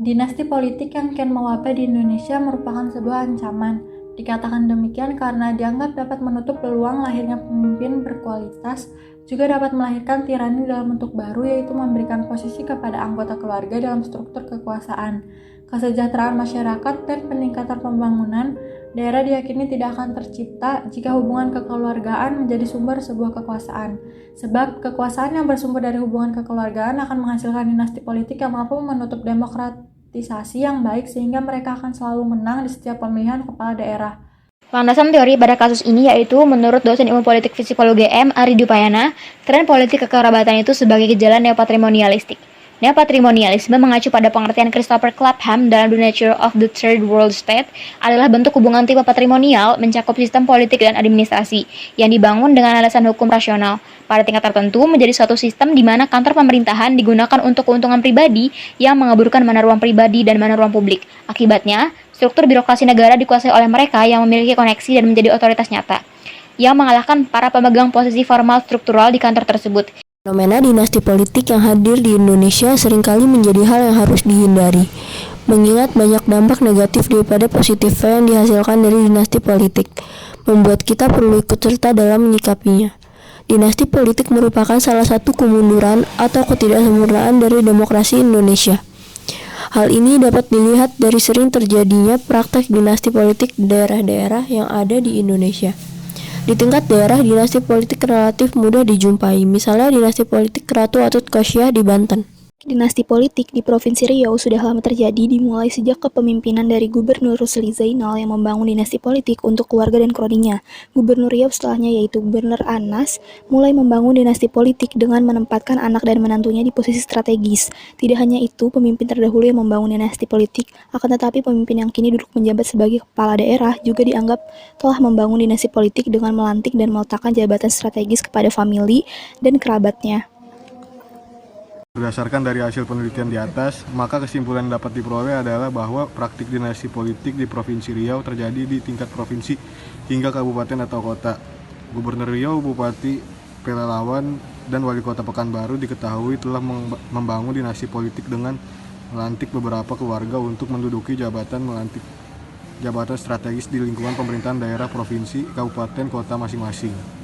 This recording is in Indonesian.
Dinasti politik yang kian mewabah di Indonesia merupakan sebuah ancaman. Dikatakan demikian karena dianggap dapat menutup peluang lahirnya pemimpin berkualitas, juga dapat melahirkan tirani dalam bentuk baru, yaitu memberikan posisi kepada anggota keluarga dalam struktur kekuasaan. Kesejahteraan masyarakat dan peningkatan pembangunan daerah diyakini tidak akan tercipta jika hubungan kekeluargaan menjadi sumber sebuah kekuasaan. Sebab kekuasaan yang bersumber dari hubungan kekeluargaan akan menghasilkan dinasti politik yang mampu menutup demokratisasi yang baik sehingga mereka akan selalu menang di setiap pemilihan kepala daerah. Landasan teori pada kasus ini yaitu menurut dosen ilmu politik psikologi UGM, Ari Dupayana, tren politik kekerabatan itu sebagai gejala neopatrimonialistik. Neopatrimonialisme mengacu pada pengertian Christopher Clapham dalam The Nature of the Third World State adalah bentuk hubungan tipe patrimonial mencakup sistem politik dan administrasi yang dibangun dengan alasan hukum rasional. Pada tingkat tertentu menjadi suatu sistem di mana kantor pemerintahan digunakan untuk keuntungan pribadi yang mengaburkan mana ruang pribadi dan mana ruang publik. Akibatnya, struktur birokrasi negara dikuasai oleh mereka yang memiliki koneksi dan menjadi otoritas nyata, yang mengalahkan para pemegang posisi formal struktural di kantor tersebut. Fenomena dinasti politik yang hadir di Indonesia seringkali menjadi hal yang harus dihindari, mengingat banyak dampak negatif daripada positifnya yang dihasilkan dari dinasti politik, membuat kita perlu ikut serta dalam menyikapinya. Dinasti politik merupakan salah satu kemunduran atau ketidaksempurnaan dari demokrasi Indonesia. Hal ini dapat dilihat dari sering terjadinya praktek dinasti politik di daerah-daerah yang ada di Indonesia. Di tingkat daerah, dinasti politik relatif mudah dijumpai, misalnya dinasti politik Ratu Atut Kosyah di Banten. Dinasti politik di Provinsi Riau sudah lama terjadi dimulai sejak kepemimpinan dari Gubernur Rusli Zainal yang membangun dinasti politik untuk keluarga dan kroninya. Gubernur Riau setelahnya yaitu Gubernur Anas mulai membangun dinasti politik dengan menempatkan anak dan menantunya di posisi strategis. Tidak hanya itu, pemimpin terdahulu yang membangun dinasti politik, akan tetapi pemimpin yang kini duduk menjabat sebagai kepala daerah juga dianggap telah membangun dinasti politik dengan melantik dan meletakkan jabatan strategis kepada famili dan kerabatnya. Berdasarkan dari hasil penelitian di atas, maka kesimpulan yang dapat diperoleh adalah bahwa praktik dinasti politik di Provinsi Riau terjadi di tingkat provinsi hingga kabupaten atau kota. Gubernur Riau, Bupati Pelalawan, dan Wali Kota Pekanbaru diketahui telah membangun dinasti politik dengan melantik beberapa keluarga untuk menduduki jabatan strategis di lingkungan pemerintahan daerah, provinsi, kabupaten, kota masing-masing.